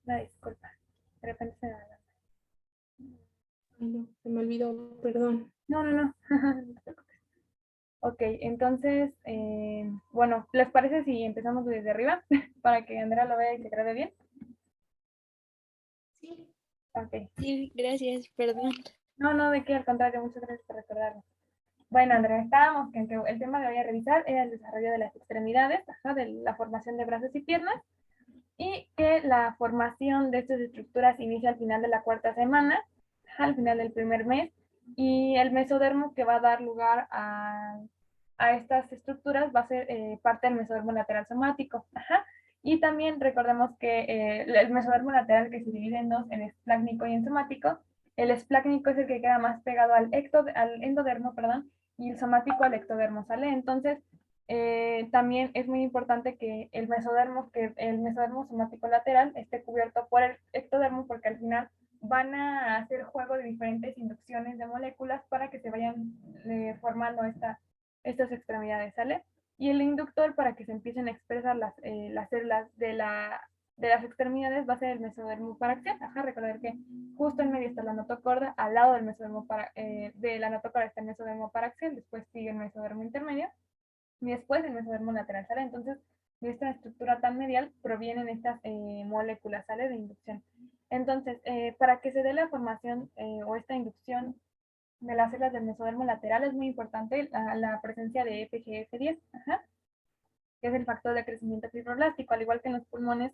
Una disculpa. De repente se me va. Ay, no, se me olvidó, perdón. No, no, no. No te preocupes. Ok, entonces, bueno, ¿les parece si empezamos desde arriba para que Andrea lo vea y se grabe bien? Sí. Ok. Sí, gracias, perdón. No, no, de qué, al contrario, muchas gracias por recordarlo. Bueno, Andrea, estábamos que el tema que voy a revisar era el desarrollo de las extremidades, ajá, de la formación de brazos y piernas, y que la formación de estas estructuras inicia al final de la cuarta semana, ajá, al final del primer mes, y el mesodermo que va a dar lugar a estas estructuras va a ser parte del mesodermo lateral somático. Ajá. Y también recordemos que el mesodermo lateral que se divide en dos, en esplácnico y en somático, el esplácnico es el que queda más pegado al endodermo, perdón, y el somático al ectodermo, ¿sale? Entonces, también es muy importante que el mesodermo somático lateral esté cubierto por el ectodermo, porque al final van a hacer juego de diferentes inducciones de moléculas para que se vayan formando estas extremidades, ¿sale? Y el inductor para que se empiecen a expresar las células de las extremidades va a ser el mesodermo paraxial. Ajá, recordar que justo en medio está la notocorda, al lado del mesodermo de la notocorda está el mesodermo paraxial, después sigue el mesodermo intermedio y después el mesodermo lateral, ¿sale? Entonces, de esta estructura tan medial provienen estas moléculas, ¿sale? De inducción. Entonces, para que se dé la formación o esta inducción de las células del mesodermo lateral es muy importante la presencia de FGF10, ajá, que es el factor de crecimiento fibroblástico, al igual que en los pulmones.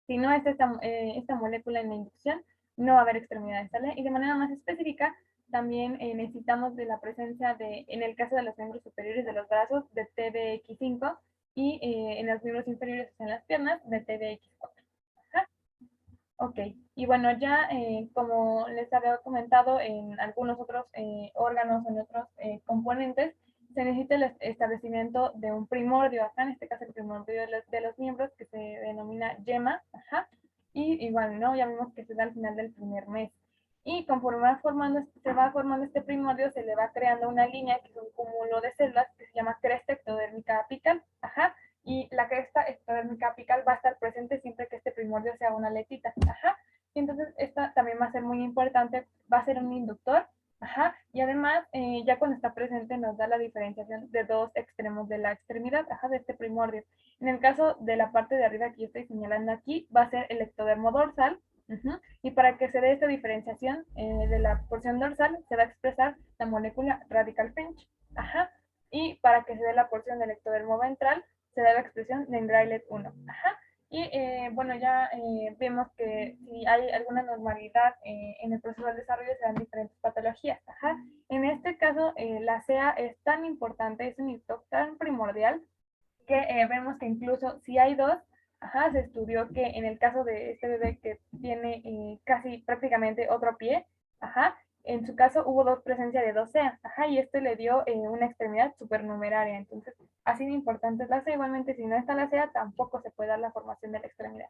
Si no está esta molécula en la inducción, no va a haber extremidades, ¿sale? Y de manera más específica, también necesitamos de la presencia en el caso de los miembros superiores de los brazos, de TBX5 y en los miembros inferiores, en las piernas, de TBX4. Ajá. Ok, y bueno, ya como les había comentado, en algunos otros órganos, en otros componentes, se necesita el establecimiento de un primordio, ajá, en este caso el primordio de los miembros, que se denomina yema, ajá, y igual, ¿no? Ya vimos que se da al final del primer mes. Y conforme se va formando este primordio, se le va creando una línea que es un cúmulo de células que se llama cresta ectodérmica apical, ajá, y la cresta ectodérmica apical va a estar presente siempre que este primordio sea una aletita, ajá, y entonces esta también va a ser muy importante, va a ser un inductor, ajá, y además ya cuando está presente nos da la diferenciación de dos extremos de la extremidad, ajá, de este primordio. En el caso de la parte de arriba que yo estoy señalando aquí, va a ser el ectodermo dorsal, y para que se dé esta diferenciación de la porción dorsal, se va a expresar la molécula radical Finch, ajá, y para que se dé la porción del ectodermo ventral, se da la expresión de Engrailet 1. Ajá. Y bueno, ya vemos que si hay alguna normalidad en el proceso del desarrollo, se dan diferentes patologías. Ajá. En este caso, la CEA es tan importante, es un hito tan primordial, que vemos que incluso si hay dos, ajá, se estudió que en el caso de este bebé que tiene casi prácticamente otro pie, ajá, en su caso hubo presencia de dos CEA, ajá, y esto le dio una extremidad supernumeraria. Entonces, así de importante es la CEA. Igualmente, si no está la CEA, tampoco se puede dar la formación de la extremidad.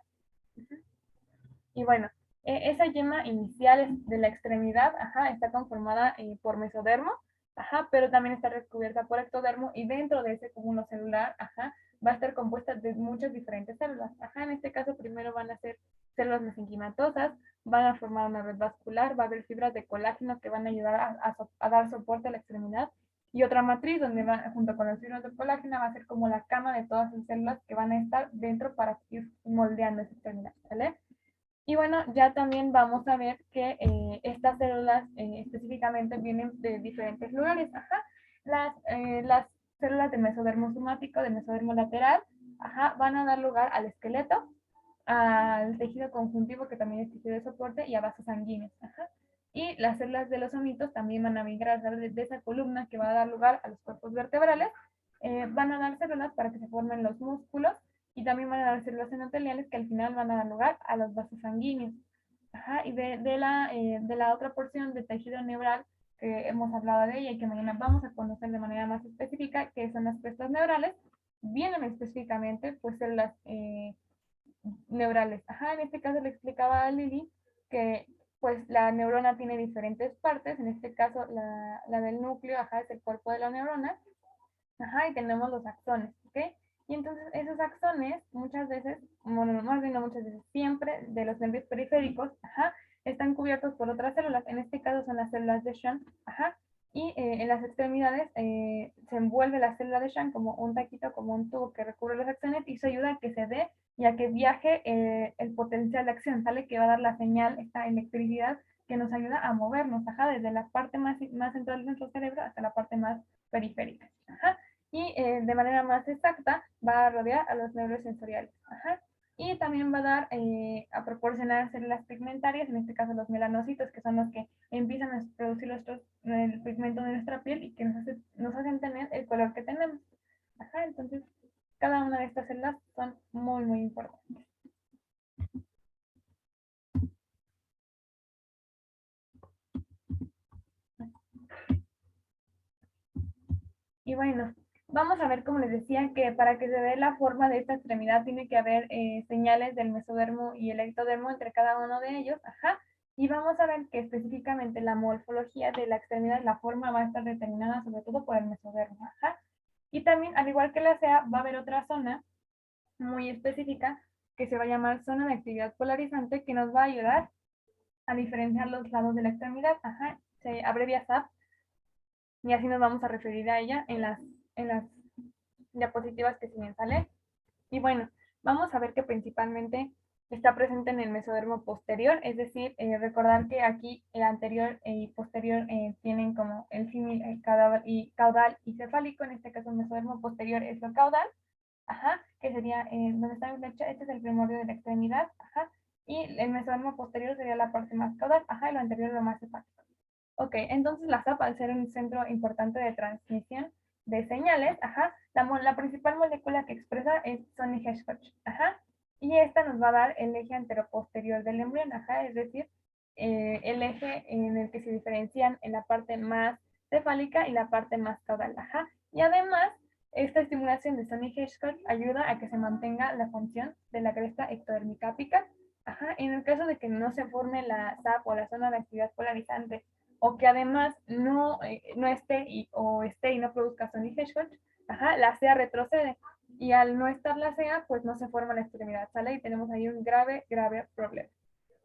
Y bueno, esa yema inicial de la extremidad, ajá, está conformada por mesodermo, ajá, pero también está recubierta por ectodermo, y dentro de ese cúmulo celular, ajá, va a estar compuesta de muchas diferentes células. Ajá, en este caso primero van a ser células mesenquimatosas, van a formar una red vascular, va a haber fibras de colágeno que van a ayudar a dar soporte a la extremidad, y otra matriz donde va, junto con las fibras de colágeno, va a ser como la cama de todas las células que van a estar dentro para ir moldeando esa extremidad, ¿vale? Y bueno, ya también vamos a ver que estas células específicamente vienen de diferentes lugares. Ajá. Las células de mesodermo somático, de mesodermo lateral, ajá, van a dar lugar al esqueleto, al tejido conjuntivo, que también es tejido de soporte, y a vasos sanguíneos. Ajá. Y las células de los omitos también van a migrar a través de esa columna que va a dar lugar a los cuerpos vertebrales. Van a dar células para que se formen los músculos, y también van a dar células endoteliales que al final van a dar lugar a los vasos sanguíneos. Ajá, y de la otra porción de tejido neural que hemos hablado de ella y que mañana vamos a conocer de manera más específica, que son las crestas neurales, vienen específicamente pues células neurales. Ajá, en este caso le explicaba a Lili que pues la neurona tiene diferentes partes, en este caso la del núcleo, ajá, es el cuerpo de la neurona, ajá, y tenemos los axones, ¿ok? Y entonces esos axones muchas veces, bueno, más bien no muchas veces, siempre de los nervios periféricos, ajá, están cubiertos por otras células. En este caso son las células de Schwann, ajá, y en las extremidades se envuelve la célula de Schwann como un taquito, como un tubo que recubre los axones, y eso ayuda a que se dé y a que viaje el potencial de acción, ¿sale? Que va a dar la señal, esta electricidad que nos ayuda a movernos, ajá, desde la parte más central de nuestro cerebro hasta la parte más periférica, ajá, y de manera más exacta va a rodear a los nervios sensoriales, ajá, y también va a dar, a proporcionar células pigmentarias, en este caso los melanocitos, que son los que empiezan a producir el pigmento de nuestra piel y que nos hacen tener el color que tenemos, ajá, entonces cada una de estas células son muy, muy importantes. Y bueno, vamos a ver, como les decía, que para que se dé la forma de esta extremidad tiene que haber señales del mesodermo y el ectodermo entre cada uno de ellos, ajá, y vamos a ver que específicamente la morfología de la extremidad, la forma va a estar determinada sobre todo por el mesodermo, ajá, y también, al igual que la CEA, va a haber otra zona muy específica que se va a llamar zona de actividad polarizante, que nos va a ayudar a diferenciar los lados de la extremidad, ajá, se abrevia SAP, y así nos vamos a referir a ella en las diapositivas que siguen, ¿sale? Y bueno, vamos a ver que principalmente está presente en el mesodermo posterior, es decir, recordar que aquí el anterior y posterior tienen como el símil caudal y cefálico, en este caso el mesodermo posterior es lo caudal, ajá, que sería donde está mi flecha, este es el primordio de la extremidad, ajá, y el mesodermo posterior sería la parte más caudal, ajá, y lo anterior lo más cefálico. Ok, entonces la SAP, al ser un centro importante de transmisión de señales, ajá, la principal molécula que expresa es Sony Hesketh, ajá, y esta nos va a dar el eje anteroposterior del embrión, ajá, es decir, el eje en el que se diferencian en la parte más cefálica y la parte más caudal, ajá, y además, esta estimulación de Sony Hesketh ayuda a que se mantenga la función de la cresta ectodérmica apical, ajá, en el caso de que no se forme la SAP o la zona de actividad polarizante o que además no esté o esté y no produzca Sony Hedgehog, ajá, la CEA retrocede. Y al no estar la CEA, pues no se forma la extremidad, ¿sale? Y tenemos ahí un grave, grave problema.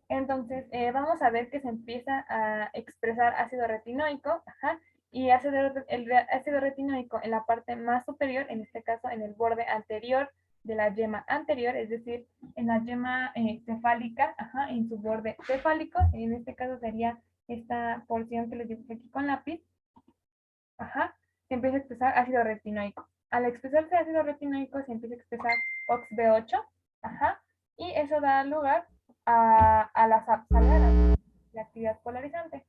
Entonces, vamos a ver que se empieza a expresar ácido retinoico, ajá, y el ácido retinoico en la parte más superior, en este caso en el borde anterior de la yema anterior, es decir, en la yema cefálica, ajá, en su borde cefálico, en este caso sería esta porción que les dibujé aquí con lápiz, ajá, se empieza a expresar ácido retinoico. Al expresarse ácido retinoico se empieza a expresar OXB8, ajá, y eso da lugar a la SAP, la actividad polarizante.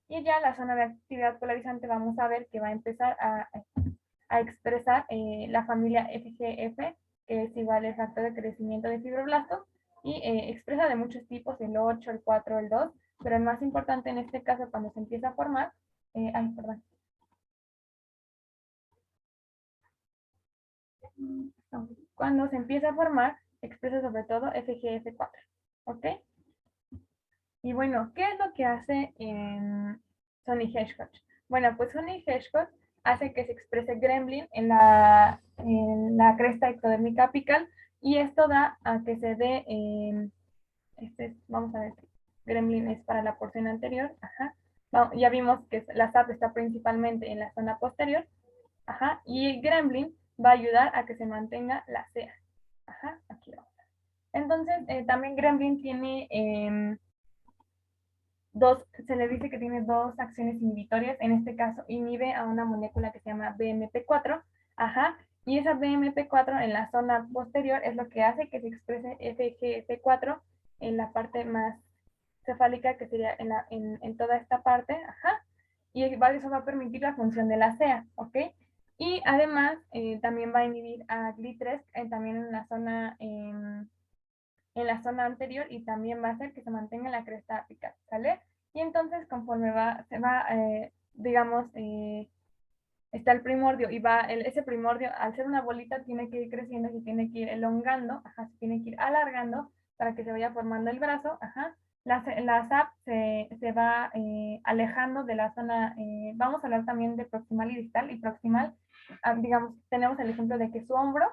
Y ya la zona de actividad polarizante vamos a ver que va a empezar a expresar la familia FGF, que es igual al factor de crecimiento de fibroblastos, y expresa de muchos tipos, el 8, el 4, el 2, pero el más importante en este caso cuando se empieza a formar, perdón, cuando se empieza a formar, expresa sobre todo FGF4, ¿ok? Y bueno, ¿qué es lo que hace en Sony Hedgehog? Bueno, pues Sony Hedgehog hace que se exprese gremlin en la cresta ectodérmica apical y esto da a que se dé, vamos a ver, gremlin es para la porción anterior, ajá. Ya vimos que la SAP está principalmente en la zona posterior, ajá, y gremlin va a ayudar a que se mantenga la CEA, ajá, aquí vamos. Entonces, también gremlin tiene se le dice que tiene dos acciones inhibitorias, en este caso inhibe a una molécula que se llama BMP4, ajá, y esa BMP4 en la zona posterior es lo que hace que se exprese FGF4 en la parte más cefálica, que sería en toda esta parte, ajá, y eso va a permitir la función de la CEA, ¿ok? Y además también va a inhibir a GLI3 también en la zona anterior y también va a hacer que se mantenga la cresta apical, ¿sale? Y entonces conforme digamos, está el primordio y ese primordio, al ser una bolita, tiene que ir creciendo, se tiene que ir elongando, ajá, se tiene que ir alargando para que se vaya formando el brazo, ajá. La SAP se va alejando de la zona, vamos a hablar también de proximal y distal, y proximal, digamos, tenemos el ejemplo de que su hombro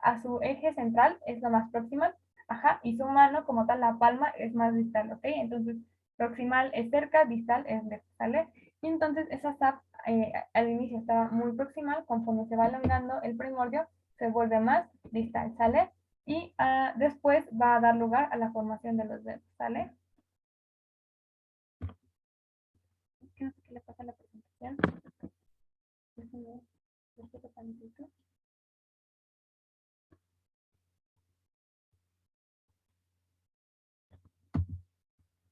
a su eje central es lo más proximal, ajá, y su mano como tal, la palma, es más distal, ¿ok? Entonces, proximal es cerca, distal es lejos, ¿sale? Y entonces esa SAP al inicio estaba muy proximal, conforme se va elongando el primordio, se vuelve más distal, ¿sale? Y después va a dar lugar a la formación de los dedos, ¿sale? ¿Qué le pasa a la presentación?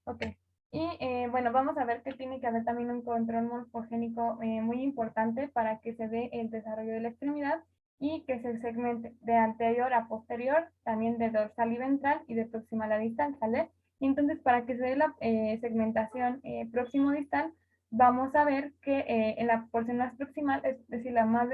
Ok. Y bueno, vamos a ver que tiene que haber también un control morfogénico muy importante para que se dé el desarrollo de la extremidad y que se segmente de anterior a posterior, también de dorsal y ventral y de proximal a distal, ¿sale? Y entonces, para que se dé la segmentación próximo-distal, vamos a ver que en la porción más proximal, es decir, la más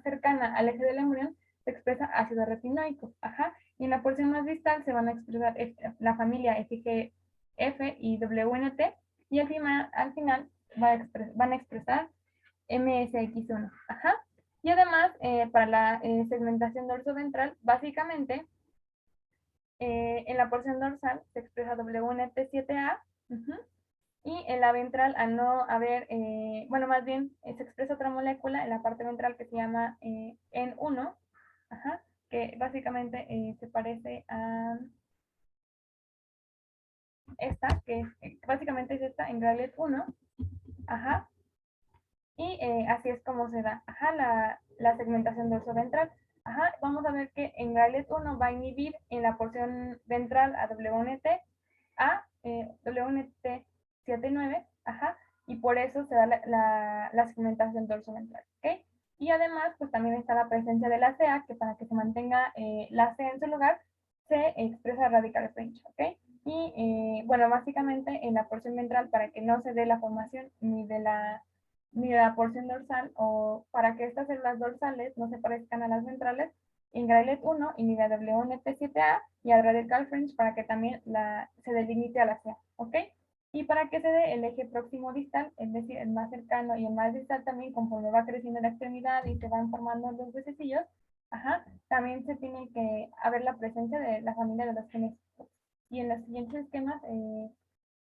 cercana al eje del embrión, se expresa ácido retinoico, ajá, y en la porción más distal se van a expresar la familia FG F y WNT, y al final van a expresar MSX1. Ajá. Y además, para la segmentación dorsoventral, básicamente, en la porción dorsal se expresa WNT7A, y en la ventral, al no haber, bueno, más bien se expresa otra molécula en la parte ventral que se llama N1, ajá, que básicamente se parece a esta, que básicamente es esta en Gradlet 1, ajá, y así es como se da, ajá, la segmentación dorsoventral. Ajá, vamos a ver que en Gradlet 1 va a inhibir en la porción ventral a WNT, WNT79, ajá, y por eso se da la segmentación dorsoventral, ¿ok? Y además, pues también está la presencia de la CA, que para que se mantenga la C en su lugar, se expresa radical fringe, ¿ok? Y bueno, básicamente en la porción ventral, para que no se dé la formación ni de la porción dorsal, o para que estas células dorsales no se parezcan a las ventrales, en Gradlet 1 inhibe a WNT7A y a radical fringe para que también se delimite a la CA, ¿ok? Y para que se dé el eje próximo distal, es decir, el más cercano y el más distal también, conforme va creciendo la extremidad y se van formando los huesecillos, ajá, también se tiene que haber la presencia de la familia de los genes. Y en los siguientes esquemas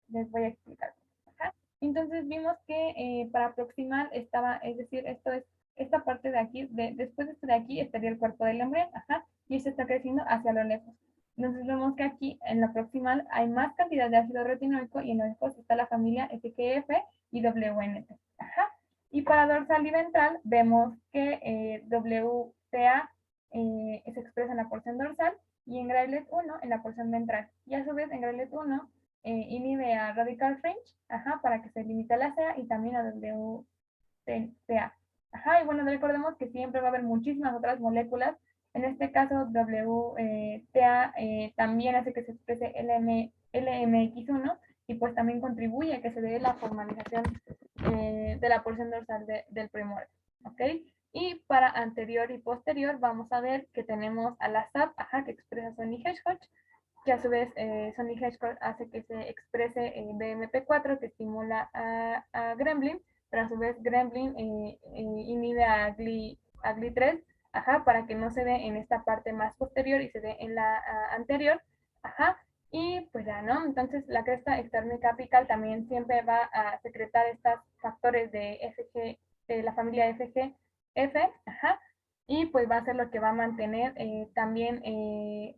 les voy a explicar. Ajá. Entonces vimos que para proximal estaba, es decir, esto es esta parte de aquí, después de esto de aquí estaría el cuerpo del embrión, ajá, y se está creciendo hacia lo lejos. Entonces vemos que aquí en la proximal hay más cantidad de ácido retinoico y en lo lejos está la familia FGF y WNT. Ajá. Y para dorsal y ventral vemos que WTA se expresa en la porción dorsal y en Gradlet 1 en la porción ventral. Y a su vez en Gradlet 1 inhibe a radical fringe, ajá, para que se limite a la CA y también a WTA. Ajá, y bueno, recordemos que siempre va a haber muchísimas otras moléculas. En este caso, WTA también hace que se exprese LMX1 y pues también contribuye a que se dé la formalización de la porción dorsal del primordio. ¿Ok? Y para anterior y posterior vamos a ver que tenemos a la SAP, ajá, que expresa Sony Hedgehog, que a su vez Sony Hedgehog hace que se exprese BMP4, que estimula a Gremlin, pero a su vez Gremlin inhibe a GLI3, ajá, para que no se dé en esta parte más posterior y se dé en la anterior, ajá, y pues ya, ¿no? Entonces la cresta extérnica apical también siempre va a secretar estos factores de FG, de la familia FGF, ajá, y pues va a ser lo que va a mantener también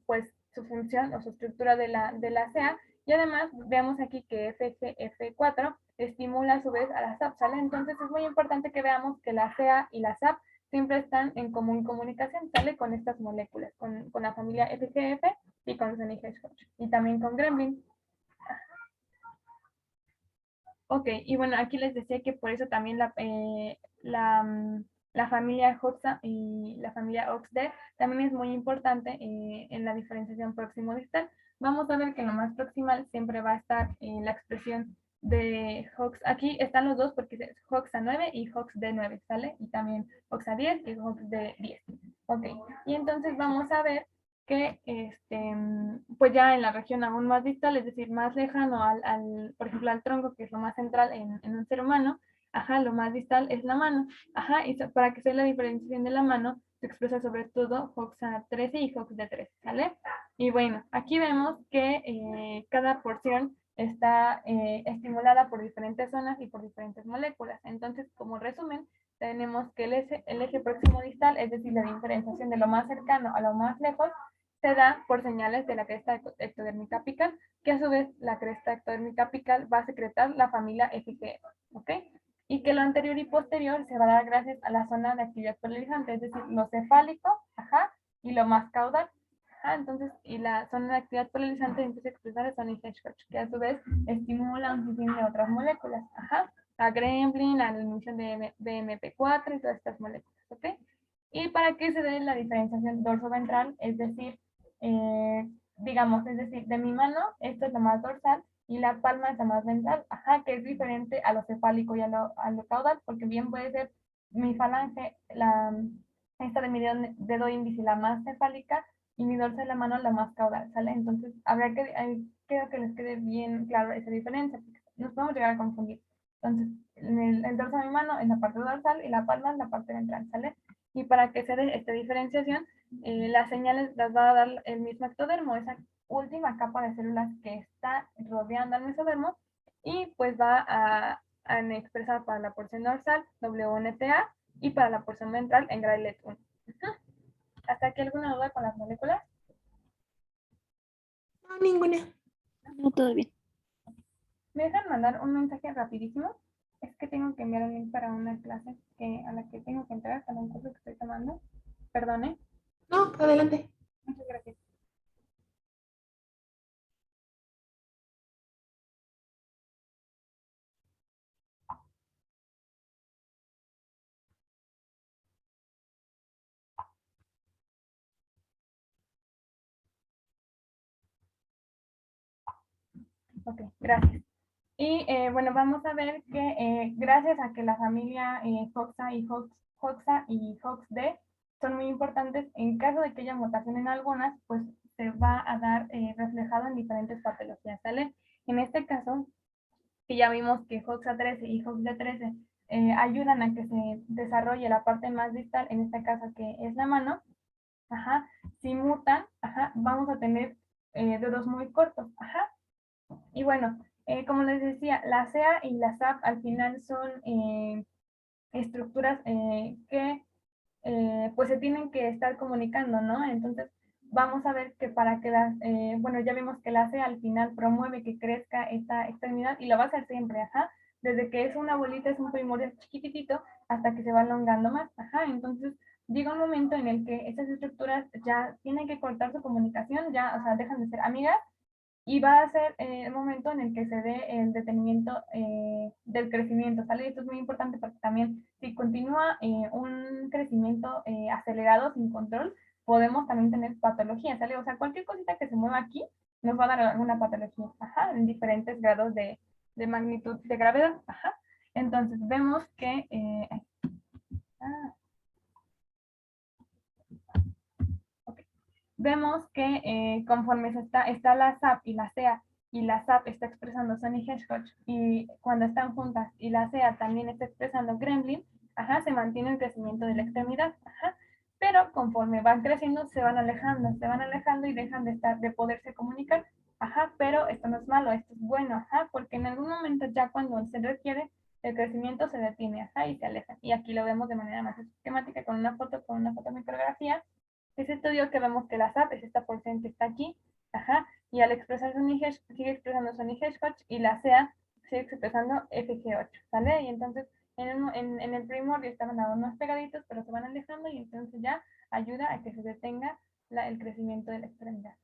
pues su función o su estructura de la CA, y además veamos aquí que FGF4 estimula a su vez a la SAP, ¿sale? Entonces es muy importante que veamos que la CA y la SAP siempre están en común comunicación, ¿sale? Con estas moléculas, con la familia FGF y con Sony Hedgehog, y también con Gremlin. Ok, y bueno, aquí les decía que por eso también la familia Hoxa y la familia Oxde también es muy importante en la diferenciación próximo-distal. Vamos a ver que en lo más proximal siempre va a estar la expresión de Hox. Aquí están los dos porque es Hoxa 9 y Hox D9, ¿sale? Y también Hoxa 10 y Hox D10. Ok, y entonces vamos a ver que pues ya en la región aún más distal, es decir, más lejano por ejemplo, al tronco, que es lo más central en un ser humano, ajá, lo más distal es la mano, ajá, y para que sea la diferenciación de la mano, se expresa sobre todo HOXA13 y HOXD13, ¿sale? Y bueno, aquí vemos que cada porción está estimulada por diferentes zonas y por diferentes moléculas. Entonces, como resumen, tenemos que el eje próximo distal, es decir, la diferenciación de lo más cercano a lo más lejos, se da por señales de la cresta ectodérmica apical, que a su vez la cresta ectodérmica apical va a secretar la familia FGE, ¿ok? Y que lo anterior y posterior se va a dar gracias a la zona de actividad polarizante, es decir, lo cefálico, ajá, y lo más caudal. Entonces, y la zona de actividad polarizante empieza a expresar el Sonic Hedgehog, que a su vez estimula un sinfín de otras moléculas, a Gremlin, a la emisión de BMP4 y todas estas moléculas, ¿ok? Y para que se dé la diferenciación dorso-ventral, es decir, digamos, es decir, de mi mano, esto es lo más dorsal y la palma es la más ventral, que es diferente a lo cefálico y a lo caudal, porque bien puede ser mi falange, esta de mi dedo índice, la más cefálica, y mi dorso de la mano la más caudal, ¿sale? Entonces, quiero que les quede bien claro esa diferencia, porque nos podemos llegar a confundir. Entonces, el dorso de mi mano es la parte dorsal y la palma es la parte ventral, ¿sale? Y para que se dé esta diferenciación, las señales las va a dar el mismo ectodermo, esa última capa de células que está rodeando al mesodermo, y pues va a expresar para la porción dorsal WNTA y para la porción ventral en Gray-Let 1. ¿Hasta aquí alguna duda con las moléculas? No, ninguna. No, todo bien. ¿Me dejan mandar un mensaje rapidísimo? Es que tengo que enviar un link para una clase a la que tengo que entrar, para un curso que estoy tomando. Perdone. No, adelante. Muchas gracias. Ok, gracias. Y bueno, vamos a ver que gracias a que la familia HOXA y HOXD son muy importantes, en caso de que haya mutación en algunas, pues se va a dar reflejado en diferentes patologías, ¿sale? En este caso, que ya vimos que HOXA13 y HOXD13 ayudan a que se desarrolle la parte más distal, en este caso que es la mano, si mutan, vamos a tener dedos muy cortos, y bueno, como les decía, la CEA y la SAP al final son estructuras que pues se tienen que estar comunicando, ¿no? Entonces, vamos a ver que para que bueno, ya vimos que la CEA al final promueve que crezca esta extremidad y lo va a hacer siempre, desde que es una bolita, es un primordial chiquitito, hasta que se va alongando más, entonces llega un momento en el que estas estructuras ya tienen que cortar su comunicación, ya, o sea, dejan de ser amigas, y va a ser el momento en el que se dé el detenimiento del crecimiento, ¿sale? Esto es muy importante porque también si continúa un crecimiento acelerado sin control, podemos también tener patología, ¿sale? O sea, cualquier cosita que se mueva aquí nos va a dar alguna patología, en diferentes grados de magnitud de gravedad, Entonces vemos que vemos que conforme está la SAP y la SEA, y la SAP está expresando Sonic Hedgehog, y cuando están juntas y la SEA también está expresando Gremlin, se mantiene el crecimiento de la extremidad, pero conforme van creciendo se van alejando y dejan de poderse comunicar, pero esto no es malo, esto es bueno, porque en algún momento ya cuando se requiere, el crecimiento se detiene, y se aleja, y aquí lo vemos de manera más esquemática con una fotomicrografía. Ese estudio que vemos que la SAP es esta porción que está aquí, y al expresar Sonic Hedgehog, sigue expresando Sonic Hedgehog y la SEA sigue expresando FG8, ¿sale? Y entonces en el primordio estaban aún más pegaditos, pero se van alejando y entonces ya ayuda a que se detenga el crecimiento de la extremidad.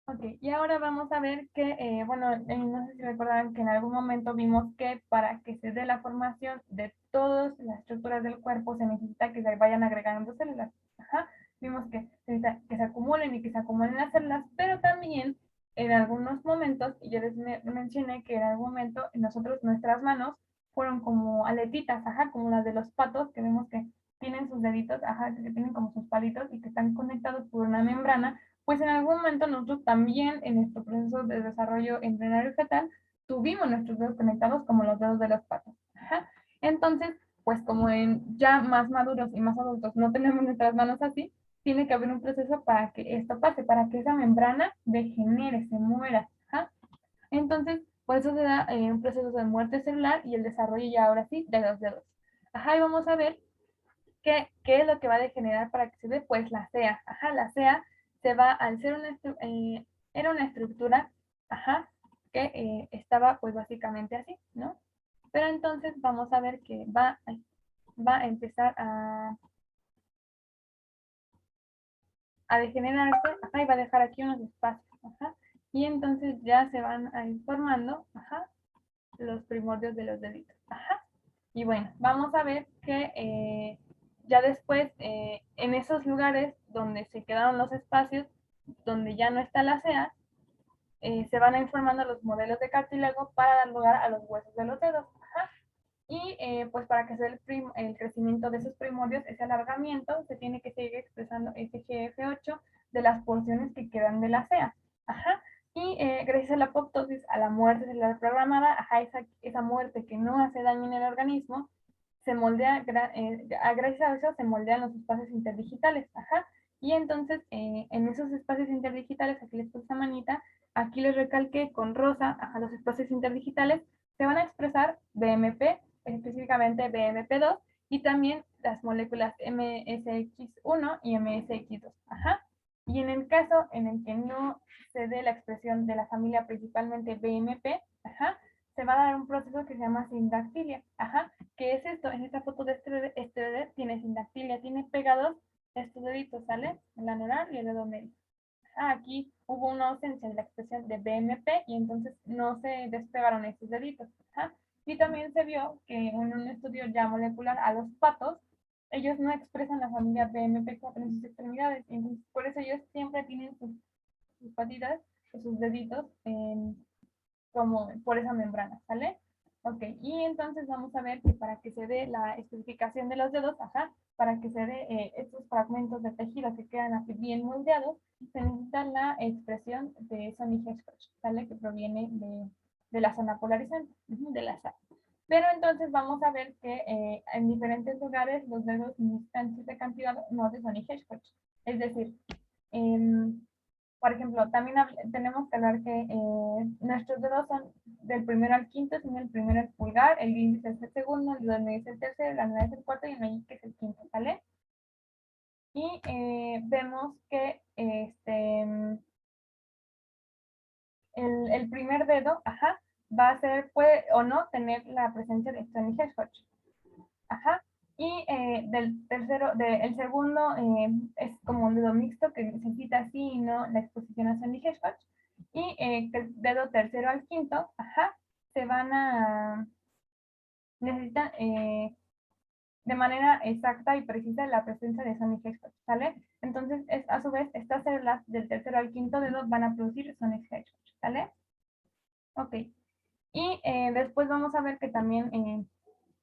Ok, y ahora vamos a ver que, bueno, no sé si recordarán que en algún momento vimos que para que se dé la formación de todas las estructuras del cuerpo se necesita que se vayan agregando células. Vimos que se necesita que se acumulen y que se acumulen las células, pero también en algunos momentos, y yo les mencioné que en algún momento nuestras manos fueron como aletitas, como las de los patos, que vemos que tienen sus deditos, que tienen como sus palitos y que están conectados por una membrana. Pues en algún momento nosotros también en nuestro proceso de desarrollo embrionario fetal tuvimos nuestros dedos conectados como los dedos de los patos. Ajá. Entonces, pues como en ya más maduros y más adultos no tenemos nuestras manos así, tiene que haber un proceso para que esto pase, para que esa membrana degenere, se muera. Ajá. Entonces, por eso se da un proceso de muerte celular y el desarrollo ya ahora sí de los dedos. Ajá, y vamos a ver qué es lo que va a degenerar para que se dé, pues la CEA. Ajá, la CEA se va, al ser era una estructura, ajá, que estaba pues básicamente así, ¿no? Pero entonces vamos a ver que va a empezar a degenerarse, ajá, y va a dejar aquí unos espacios, ajá, y entonces ya se van a ir formando, ajá, los primordios de los deditos, ajá. Y bueno, vamos a ver que ya después, en esos lugares donde se quedaron los espacios, donde ya no está la CEA, se van a ir formando los modelos de cartílago para dar lugar a los huesos de los dedos. Ajá. Y pues para que sea el crecimiento de esos primordios, ese alargamiento, se tiene que seguir expresando ese GF8 de las porciones que quedan de la CEA. Ajá. Y gracias a la apoptosis, a la muerte celular programada, ajá, esa muerte que no hace daño en el organismo, se moldea, gracias a eso se moldean los espacios interdigitales. Ajá. Y entonces, en esos espacios interdigitales, aquí les puse esa manita, aquí les recalqué con rosa, ajá, los espacios interdigitales, se van a expresar BMP, específicamente BMP2, y también las moléculas MSX1 y MSX2. Ajá. Y en el caso en el que no se dé la expresión de la familia principalmente BMP, ajá, se va a dar un proceso que se llama sindactilia. Ajá. ¿Qué es esto? En esta foto de este bebé tiene sindactilia, tiene pegados estos deditos, ¿sale? El anular y el dedo medio. Aquí hubo una ausencia de la expresión de BMP y entonces no se despegaron estos deditos. Ajá. Y también se vio que en un estudio ya molecular a los patos, ellos no expresan la familia BMP4 en sus extremidades. Entonces, por eso ellos siempre tienen sus patitas o sus deditos como por esa membrana, ¿sale? Ok, y entonces vamos a ver que para que se dé la especificación de los dedos, ajá, para que se dé estos fragmentos de tejido que quedan así bien moldeados, se necesita la expresión de Sony-Hesketh, ¿sale? Que proviene de la zona polarizante, de la SAP. Pero entonces vamos a ver que en diferentes lugares los dedos necesitan cierta cantidad no de Sony-Hesketh. Es decir, por ejemplo, también tenemos que hablar que nuestros dedos son del primero al quinto, siendo el primero el pulgar, el índice es el segundo, el dedo medio es el tercero, la anular es el cuarto y el meñique es el quinto, ¿vale? Y vemos que el primer dedo, ajá, va a ser, puede o no tener la presencia de Stony Hedgehog. Ajá. Y el segundo es como un dedo mixto que necesita así y no la exposición a Sandy Hedgehog. Y el dedo tercero al quinto, ajá, se van a necesitan de manera exacta y precisa la presencia de Sonic Hedgehog, ¿sale? Entonces, a su vez, estas células del tercero al quinto dedo van a producir Sonic Hedgehog, ¿sale? Ok. Y después vamos a ver que también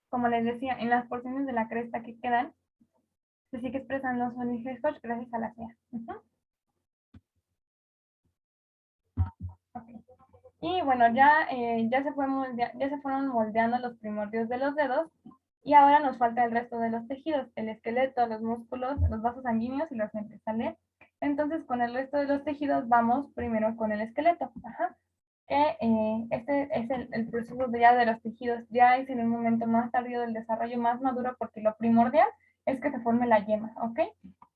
como les decía, en las porciones de la cresta que quedan, se sigue expresando Sonic Hedgehog gracias a la CEA. Okay. Y bueno, ya se fueron moldeando los primordios de los dedos y ahora nos falta el resto de los tejidos, el esqueleto, los músculos, los vasos sanguíneos y los nervios, ¿sale? Entonces, con el resto de los tejidos vamos primero con el esqueleto. Ajá. Que este es el proceso ya de los tejidos, ya es en un momento más tardío del desarrollo, más maduro, porque lo primordial es que se forme la yema, ¿ok?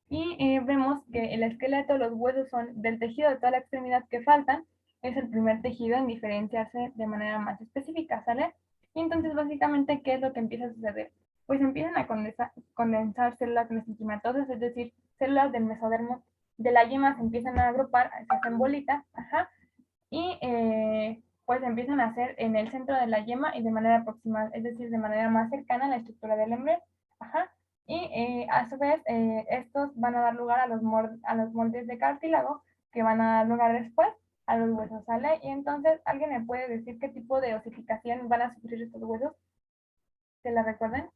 Y vemos que el esqueleto, los huesos son del tejido de toda la extremidad que faltan, es el primer tejido en diferenciarse de manera más específica, ¿sale? Y entonces básicamente, ¿qué es lo que empieza a suceder? Pues empiezan a condensar células mesenquimatosas, es decir, células del mesodermo de la yema se empiezan a agrupar, se hacen bolitas, ajá, y pues empiezan a hacer en el centro de la yema y de manera proximal, es decir, de manera más cercana a la estructura del embrión. Ajá. Y a su vez, estos van a dar lugar a a los moldes de cartílago que van a dar lugar después a los huesos, ¿sale? Y entonces, ¿alguien me puede decir qué tipo de osificación van a sufrir estos huesos? ¿Se la recuerden?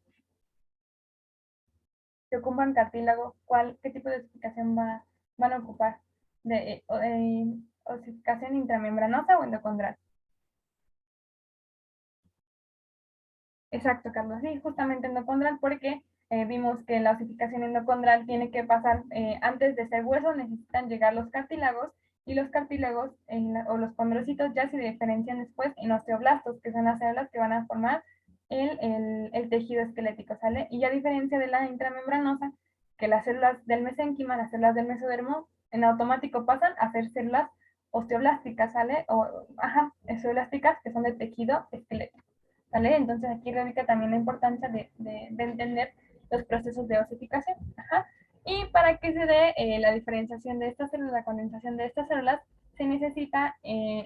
Si ocupan cartílago, ¿qué tipo de osificación van a ocupar? ¿De osificación intramembranosa o endocondral? Exacto, Carlos. Sí, justamente endocondral, porque vimos que la osificación endocondral tiene que pasar, antes de ser hueso, necesitan llegar los cartílagos, y los cartílagos o los condrocitos ya se diferencian después en osteoblastos, que son las células que van a formar el tejido esquelético, ¿sale? Y a diferencia de la intramembranosa, que las células del mesénquima, las células del mesodermo, en automático pasan a ser células osteoblásticas, ¿sale? Ajá, osteoblásticas, que son de tejido esquelético. ¿Vale? Entonces aquí radica también la importancia de entender los procesos de osificación. Ajá. Y para que se dé la diferenciación de estas células, la condensación de estas células, se necesita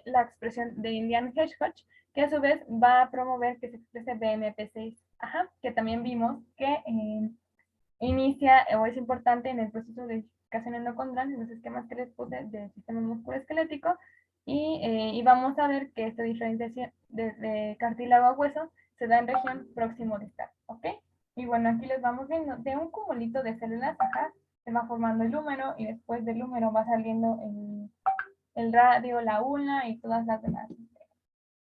la expresión de Indian-Hedgehog, que a su vez va a promover que se exprese BMP6, ajá, que también vimos que inicia o es importante en el proceso de osificación endocondral, en los esquemas que les puse del sistema musculoesquelético, y vamos a ver que esta diferenciación de cartílago a hueso se da en región próximo distal, ¿ok? Y bueno, aquí les vamos viendo, de un cumulito de células, acá se va formando el húmero, y después del húmero va saliendo el radio, la ulna y todas las demás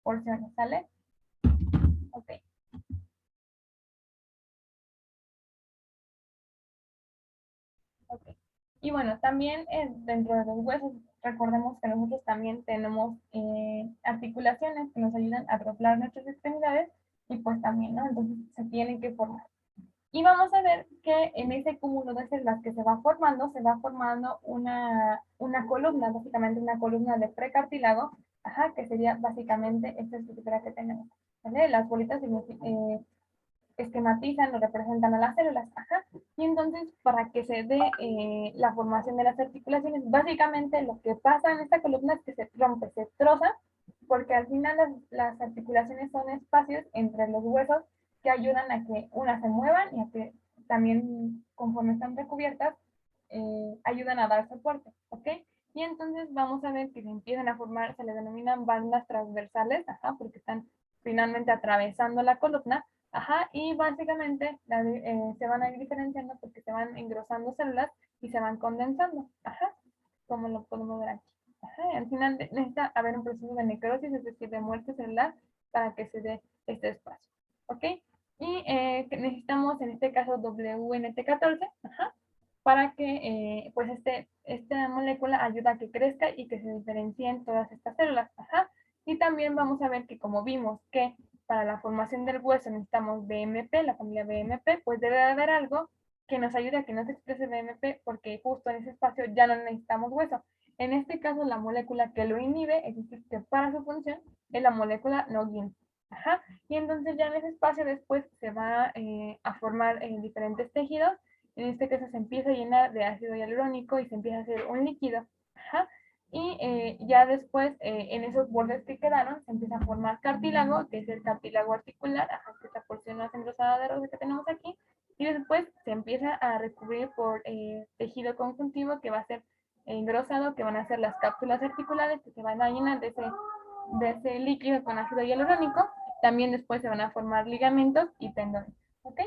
porciones, ¿sale? Ok. Ok. Y bueno, también dentro de los huesos, recordemos que nosotros también tenemos articulaciones que nos ayudan a doblar nuestras extremidades, y pues también, ¿no? Entonces se tienen que formar. Y vamos a ver que en ese cúmulo de células que se va formando una columna, básicamente una columna de precartílago, ajá, que sería básicamente esta estructura que tenemos, ¿vale? Las bolitas esquematizan o representan a las células. Ajá. Y entonces, para que se dé la formación de las articulaciones, básicamente lo que pasa en esta columna es que se rompe, se troza, porque al final las articulaciones son espacios entre los huesos que ayudan a que unas se muevan y a que también, conforme están recubiertas, ayudan a dar soporte, ¿ok? Y entonces vamos a ver que se empiezan a formar, se le denominan bandas transversales, ajá, porque están finalmente atravesando la columna. Ajá, y básicamente se van a ir diferenciando porque se van engrosando células y se van condensando. Ajá, como lo podemos ver aquí. Ajá, y al final necesita haber un proceso de necrosis, es decir, de muerte celular, para que se dé este espacio. ¿Ok? Y necesitamos en este caso WNT14, ajá, para que pues esta molécula ayuda a que crezca y que se diferencien todas estas células. Ajá. Y también vamos a ver que, como vimos que para la formación del hueso necesitamos BMP, la familia BMP, pues debe haber algo que nos ayude a que no se exprese BMP, porque justo en ese espacio ya no necesitamos hueso. En este caso, la molécula que lo inhibe, es decir, que para su función, es la molécula Nogin. Ajá. Y entonces ya en ese espacio después se va a formar diferentes tejidos. En este caso se empieza a llenar de ácido hialurónico y se empieza a hacer un líquido. Ajá. Y ya después, en esos bordes que quedaron, se empieza a formar cartílago, que es el cartílago articular, ajá, que es la porción más engrosada de rosa que tenemos aquí. Y después se empieza a recubrir por tejido conjuntivo, que va a ser engrosado, que van a ser las cápsulas articulares, que se van a llenar de ese líquido con ácido hialurónico. También después se van a formar ligamentos y tendones. ¿Ok?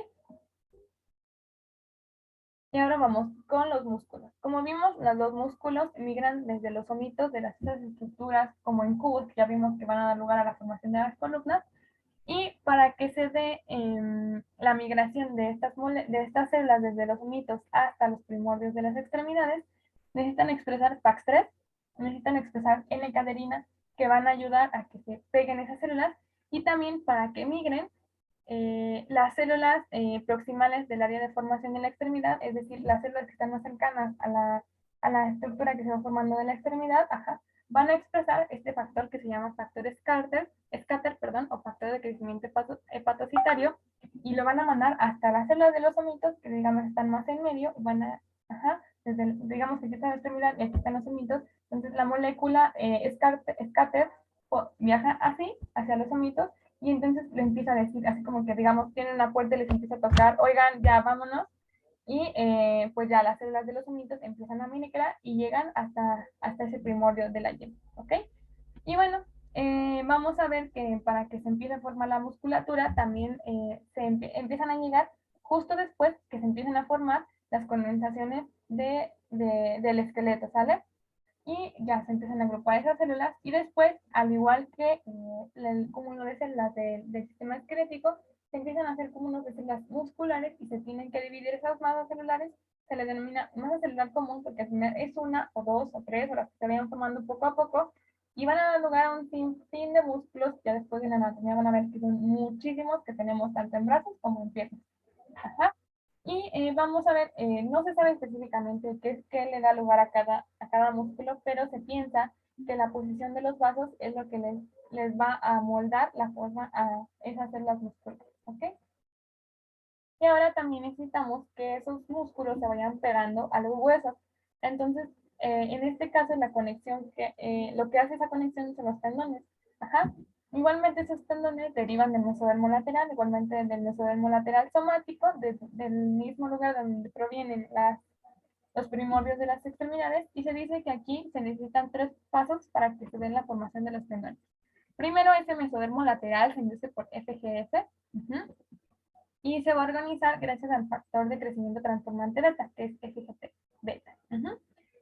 Y ahora vamos con los músculos. Como vimos, los dos músculos migran desde los omitos de las estructuras como en cubos, que ya vimos que van a dar lugar a la formación de las columnas. Y para que se dé la migración de estas células desde los omitos hasta los primordios de las extremidades, necesitan expresar PAX3, necesitan expresar N-caderina, que van a ayudar a que se peguen esas células, y también para que migren las células proximales del área de formación de la extremidad, es decir, las células que están más cercanas a la estructura que se va formando de la extremidad, ajá, van a expresar este factor que se llama factor scatter, perdón, o factor de crecimiento hepatocitario, y lo van a mandar hasta las células de los omitos, que digamos están más en medio, van a, ajá, digamos que aquí está la extremidad y aquí están los omitos, entonces la molécula scatter viaja así, hacia los omitos, y entonces le empieza a decir, así como que, digamos, tiene una puerta y les empieza a tocar, oigan, ya vámonos, y pues ya las células de los omitos empiezan a mimicrar y llegan hasta ese primordio de la yema, ¿ok? Y bueno, vamos a ver que para que se empiece a formar la musculatura, también empiezan a llegar justo después que se empiecen a formar las condensaciones del esqueleto, ¿sale? Y ya se empiezan a agrupar esas células, y después, al igual que el cúmulo de células del sistema esquelético, se empiezan a hacer cúmulos de células musculares y se tienen que dividir esas masas celulares. Se les denomina masa celular común porque al final es una o dos o tres o las que se vayan formando poco a poco y van a dar lugar a un sinfín de músculos. Ya después en la anatomía van a ver que son muchísimos que tenemos tanto en brazos como en piernas. Ajá. Y vamos a ver, no se sabe específicamente qué le da lugar a cada músculo, pero se piensa que la posición de los vasos es lo que les va a moldar la forma a esas células musculares, ¿ok? Y ahora también necesitamos que esos músculos se vayan pegando a los huesos. Entonces, en este caso, la conexión, lo que hace esa conexión son los tendones. Ajá. Igualmente, esos tendones derivan del mesodermo lateral, igualmente del mesodermo lateral somático, del mismo lugar donde provienen los primordios de las extremidades, y se dice que aquí se necesitan 3 pasos para que se den la formación de los tendones. Primero, ese mesodermo lateral se induce por FGF, y se va a organizar gracias al factor de crecimiento transformante beta, que es FGT beta.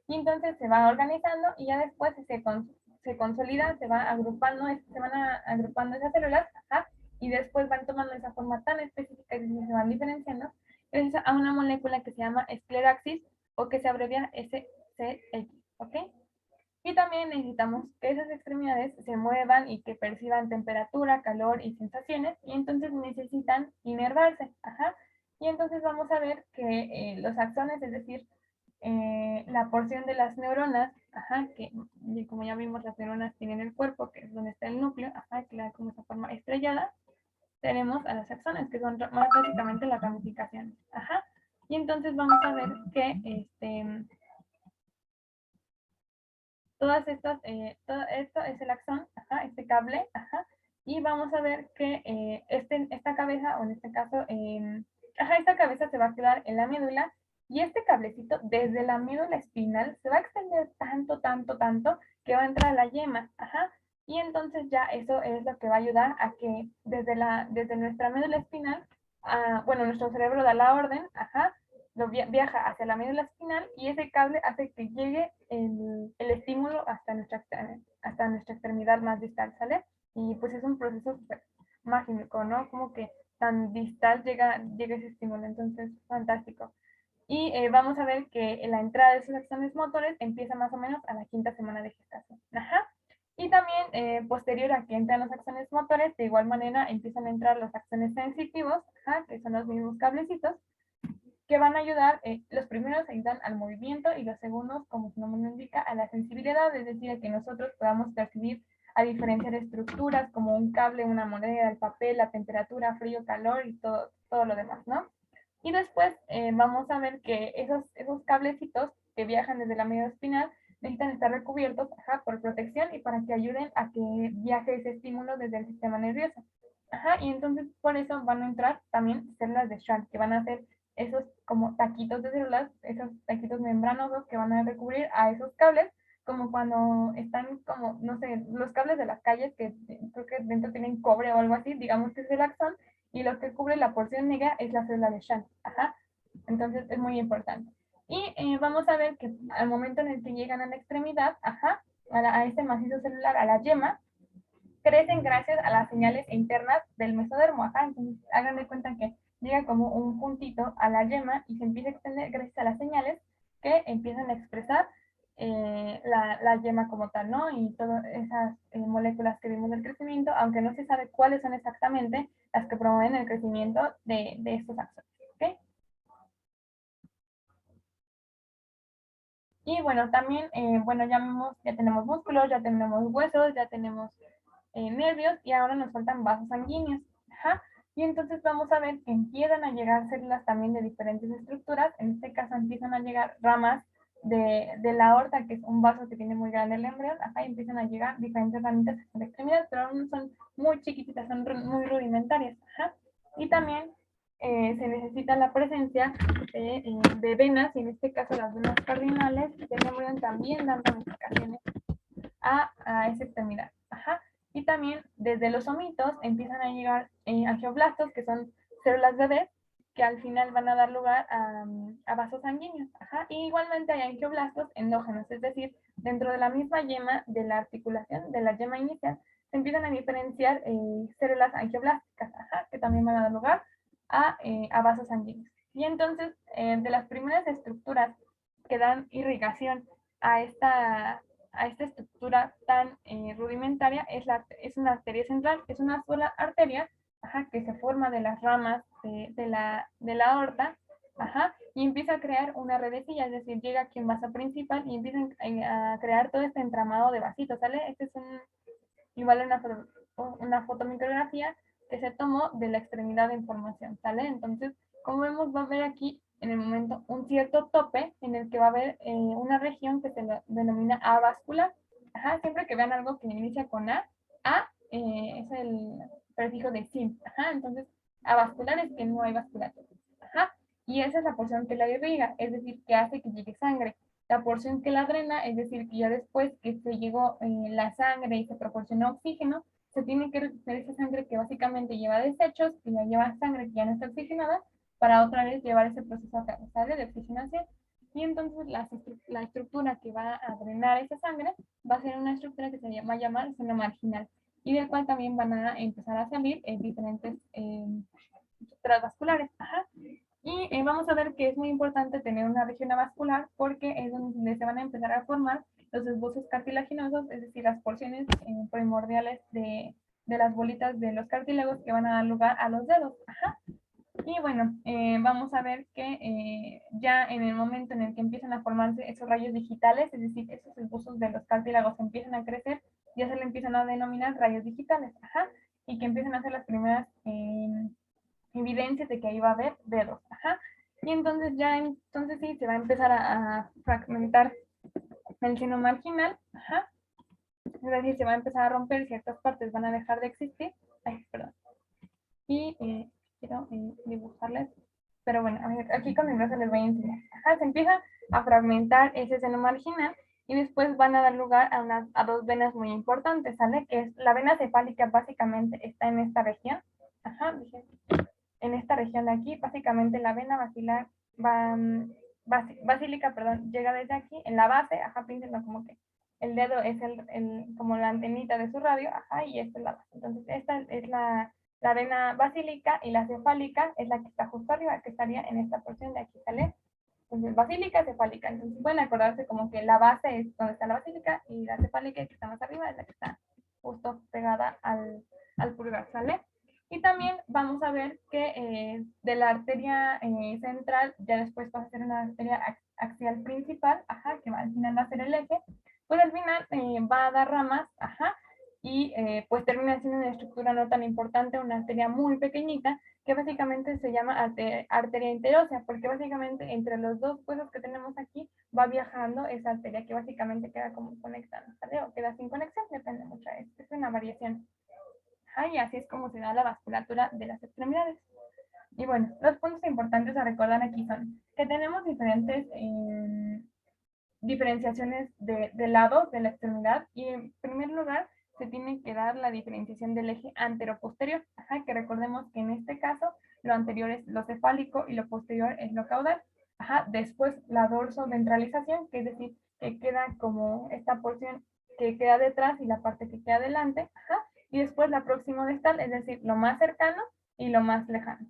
Y entonces se va organizando y ya después se consolida, se va agrupando, se van agrupando esas células, y después van tomando esa forma tan específica y se van diferenciando gracias a una molécula que se llama escleraxis o que se abrevia SCX, ¿ok? Y también necesitamos que esas extremidades se muevan y que perciban temperatura, calor y sensaciones, y entonces necesitan inervarse. Ajá. Y entonces vamos a ver que los axones, es decir, la porción de las neuronas, ajá, que como ya vimos, las neuronas tienen el cuerpo, que es donde está el núcleo, ajá, que le da como esa forma estrellada, tenemos a los axones, que son más básicamente las ramificaciones. Ajá. Y entonces vamos a ver que todas estas, todo esto es el axón, ajá, este cable, ajá, y vamos a ver que esta cabeza, o en este caso, ajá, esta cabeza se va a quedar en la médula, y este cablecito desde la médula espinal se va a extender tanto, tanto, tanto, que va a entrar a la yema, ajá, y entonces ya eso es lo que va a ayudar a que desde nuestra médula espinal, bueno, nuestro cerebro da la orden, ajá, viaja hacia la médula espinal y ese cable hace que llegue el estímulo hasta nuestra extremidad más distal, ¿sale? Y pues es un proceso súper mágico, ¿no? Como que tan distal llega ese estímulo, entonces fantástico. Y vamos a ver que la entrada de esos axones motores empieza más o menos a la 5ª semana de gestación. Ajá. Y también posterior a que entran los axones motores, de igual manera empiezan a entrar los axones sensitivos, ajá, que son los mismos cablecitos, que van a ayudar, los primeros ayudan al movimiento y los segundos, como su nombre indica, a la sensibilidad, es decir, a que nosotros podamos percibir a diferenciar estructuras como un cable, una moneda, el papel, la temperatura, frío, calor y todo lo demás, ¿no? Y después vamos a ver que esos cablecitos que viajan desde la médula espinal necesitan estar recubiertos, ajá, por protección y para que ayuden a que viaje ese estímulo desde el sistema nervioso. Ajá, y entonces por eso van a entrar también células de Schwann, que van a ser esos como taquitos de células, esos taquitos membranosos que van a recubrir a esos cables, como cuando están como, no sé, los cables de las calles que creo que dentro tienen cobre o algo así, digamos que es el axón, y lo que cubre la porción negra es la célula de Schwann. Ajá. Entonces es muy importante. Y vamos a ver que al momento en el que llegan a la extremidad, ajá, a este macizo celular, a la yema, crecen gracias a las señales internas del mesodermo. Ajá. Entonces hagan de cuenta que llega como un puntito a la yema y se empieza a extender gracias a las señales que empiezan a expresar la yema como tal, ¿no? Y todas esas moléculas que vimos del crecimiento, aunque no se sabe cuáles son exactamente las que promueven el crecimiento de estos axones, ¿ok? Y bueno, también, bueno, ya tenemos músculos, ya tenemos huesos, ya tenemos nervios y ahora nos faltan vasos sanguíneos. Ajá. Y entonces vamos a ver que empiezan a llegar células también de diferentes estructuras. En este caso empiezan a llegar ramas de la aorta, que es un vaso que tiene muy grande el embrión. Ajá, y empiezan a llegar diferentes ramitas de extremidades, pero aún son muy chiquititas, son muy rudimentarias. Ajá. Y también se necesita la presencia de venas, y en este caso las venas cardinales del embrión también dan ramificaciones a esa extremidad. Ajá. Y también desde los omitos empiezan a llegar angioblastos, que son células bebés, que al final van a dar lugar a vasos sanguíneos. Ajá. Y igualmente hay angioblastos endógenos, es decir, dentro de la misma yema de la articulación, de la yema inicial, se empiezan a diferenciar células angioblásticas, que también van a dar lugar a vasos sanguíneos. Y entonces, de las primeras estructuras que dan irrigación a esta estructura tan rudimentaria es una arteria central, que es una sola arteria que se forma de las ramas de la aorta, y empieza a crear una redecilla, es decir, llega aquí un vaso principal y empiezan a crear todo este entramado de vasitos, ¿sale? Este es igual una fotomicrografía que se tomó de la extremidad de información, ¿sale? Entonces, como vemos, va a haber aquí en el momento un cierto tope en el que va a haber una región que se denomina avascular. Siempre que vean algo que inicia con A es el prefijo de sim. Entonces, avascular es que no hay vasculatura. Y esa es la porción que la irriga, es decir, que hace que llegue sangre. La porción que la drena, es decir, que ya después que se llegó la sangre y se proporcionó oxígeno, se tiene que recoger esa sangre que básicamente lleva desechos, que ya lleva sangre que ya no está oxigenada, para otra vez llevar ese proceso a cabo, ¿sale? De oxigenación. Y entonces la estructura que va a drenar esa sangre va a ser una estructura que se llama seno marginal, y del cual también van a empezar a salir diferentes estructuras vasculares. Y vamos a ver que es muy importante tener una región avascular porque es donde se van a empezar a formar los esbozos cartilaginosos, es decir, las porciones primordiales de las bolitas de los cartílagos que van a dar lugar a los dedos. Y bueno, vamos a ver que ya en el momento en el que empiezan a formarse esos rayos digitales, es decir, esos esbozos de los cartílagos empiezan a crecer, ya se le empiezan a denominar rayos digitales, y que empiezan a ser las primeras evidencias de que ahí va a haber dedos. Y entonces ya entonces sí se va a empezar a fragmentar el seno marginal, es decir, se va a empezar a romper, ciertas partes van a dejar de existir. Perdón. Y quiero dibujarles, pero bueno, a ver, aquí con mi brazo les voy a enseñar. Se empieza a fragmentar ese seno marginal y después van a dar lugar a dos venas muy importantes, ¿sale? Que es la vena cefálica, básicamente está en esta región. En esta región de aquí, básicamente la vena basilar basílica, perdón, llega desde aquí, en la base, píntenlo como que el dedo es como la antenita de su radio, y esta es la base. Entonces, esta es la vena basílica, y la cefálica es la que está justo arriba, que estaría en esta porción de aquí, ¿sale? Entonces, basílica, cefálica. Entonces, pueden acordarse como que la base es donde está la basílica, y la cefálica, que está más arriba, es la que está justo pegada al pulgar, ¿sale? Y también vamos a ver que de la arteria central, ya después va a ser una arteria axial principal, que al final va a ser el eje, pues al final va a dar ramas, y pues termina siendo una estructura no tan importante, una arteria muy pequeñita, que básicamente se llama arteria interósea, porque básicamente entre los dos huesos que tenemos aquí va viajando esa arteria que básicamente queda como conectada, ¿sale? O queda sin conexión, depende mucho, es una variación. Y así es como se da la vasculatura de las extremidades. Y bueno, los puntos importantes a recordar aquí son que tenemos diferentes diferenciaciones de lados de la extremidad, y en primer lugar se tiene que dar la diferenciación del eje antero-posterior, que recordemos que en este caso lo anterior es lo cefálico y lo posterior es lo caudal. Después la dorso-ventralización, que es decir, que queda como esta porción que queda detrás y la parte que queda adelante, y después la proximo-distal, es decir, lo más cercano y lo más lejano.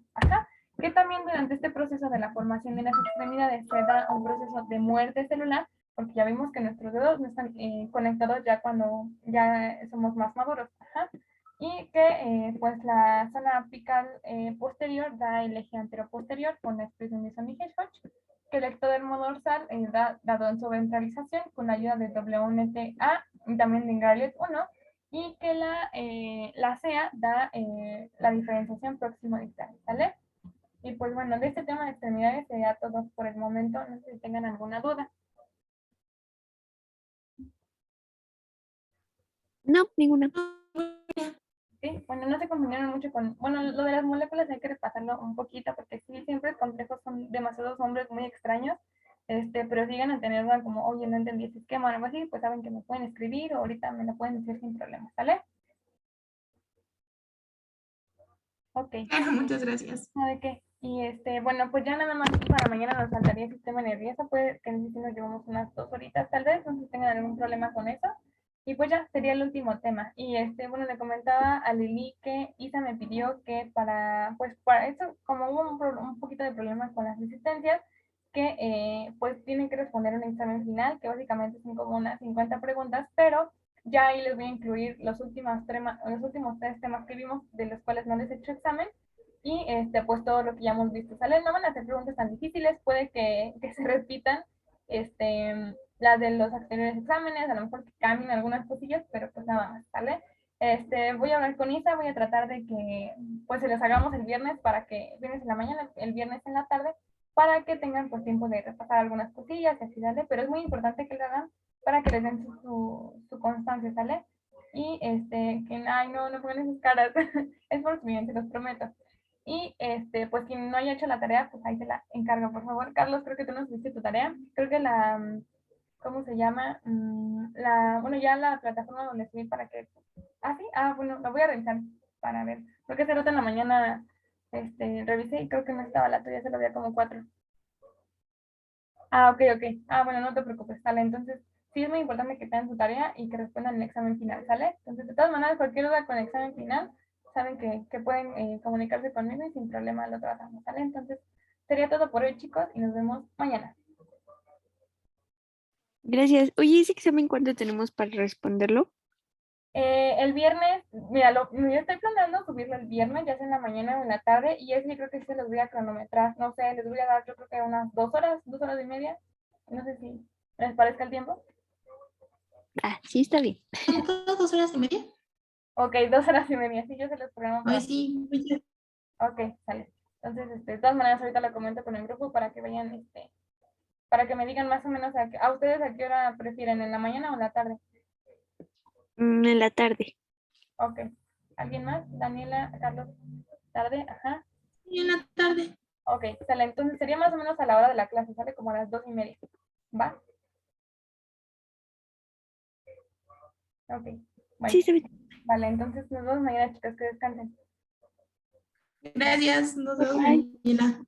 Que también durante este proceso de la formación de las extremidades se da un proceso de muerte celular, porque ya vimos que nuestros dedos no están conectados ya cuando ya somos más maduros. Y que pues la zona apical posterior da el eje antero-posterior con la expresión de Sony-Hedgehog, que el ectodermo dorsal da la dorsoventralización con la ayuda de WNTA y también de Ingarliet 1, y que la CEA da la diferenciación próximo-distal, ¿vale? Y pues bueno, de este tema de extremidades sería todo por el momento, no sé si tengan alguna duda. No, ninguna. Sí, bueno, no se confundieron mucho con, bueno, lo de las moléculas hay que repasarlo un poquito, porque sí, siempre es complejo, son demasiados nombres muy extraños, pero si llegan a tener duda como, oye, no entendí ese esquema o algo así, pues saben que me pueden escribir o ahorita me lo pueden decir sin problema, ¿vale? Ok. Muchas gracias. ¿No de qué? Y bueno, pues ya nada más para mañana nos faltaría el sistema nervioso, puede que si nos llevamos unas 2 horitas tal vez, no sé si tengan algún problema con eso. Y pues ya sería el último tema. Y bueno, le comentaba a Lili que Isa me pidió que para eso, como hubo un poquito de problemas con las asistencias, que pues tienen que responder un examen final, que básicamente son como unas 50 preguntas, pero ya ahí les voy a incluir los últimos tres temas que vimos, de los cuales no les he hecho examen, y pues todo lo que ya hemos visto, ¿sale? No van a hacer preguntas tan difíciles, puede que se repitan, las de los anteriores exámenes, a lo mejor que cambien algunas cosillas, pero pues nada más, ¿sale? Voy a hablar con Isa, voy a tratar de que pues se los hagamos el viernes viernes en la mañana, el viernes en la tarde, para que tengan pues tiempo de repasar algunas cosillas y así, ¿sale? Pero es muy importante que lo hagan para que les den su constancia, ¿sale? Y ay, no pongan esas caras, es por su bien, se los prometo. Y pues quien no haya hecho la tarea, pues ahí se la encargo, por favor. Carlos, creo que tú nos diste tu tarea. Creo que ¿cómo se llama? Bueno, ya la plataforma donde subí para que... Ah, sí, bueno, lo voy a revisar para ver. Creo que hace rato en la mañana revisé y creo que no estaba la tuya, se lo había como 4. Ok. Bueno, no te preocupes, sale. Entonces, sí es muy importante que tengan su tarea y que respondan el examen final, ¿sale? Entonces, de todas maneras, cualquier duda con el examen final, saben que pueden comunicarse conmigo y sin problema lo tratamos, ¿sale? Entonces, sería todo por hoy, chicos, y nos vemos mañana. Gracias. Oye, ¿ese examen cuándo tenemos para responderlo? El viernes, mira, yo estoy planeando subirlo el viernes, ya sea en la mañana o en la tarde, y ese yo creo que sí se los voy a cronometrar. No sé, les voy a dar yo creo que unas 2 horas y media. No sé si les parezca el tiempo. Ah, sí, está bien. ¿Cuánto? ¿2 horas y media? Ok, 2 horas y media, sí, yo se los programo para... Ay, sí, oye. Ok, sale. Entonces, de todas maneras, ahorita lo comento con el grupo para que vayan, para que me digan más o menos a ustedes a qué hora prefieren, en la mañana o en la tarde. En la tarde. Ok. ¿Alguien más? Daniela, Carlos, tarde, ajá. Y en la tarde. Ok, sale. Entonces sería más o menos a la hora de la clase, sale como a las 2:30. ¿Va? Ok. Sí, Bueno. está bien. Vale, entonces nos vemos mañana, chicas, que descansen. Gracias, nos vemos Bye. mañana.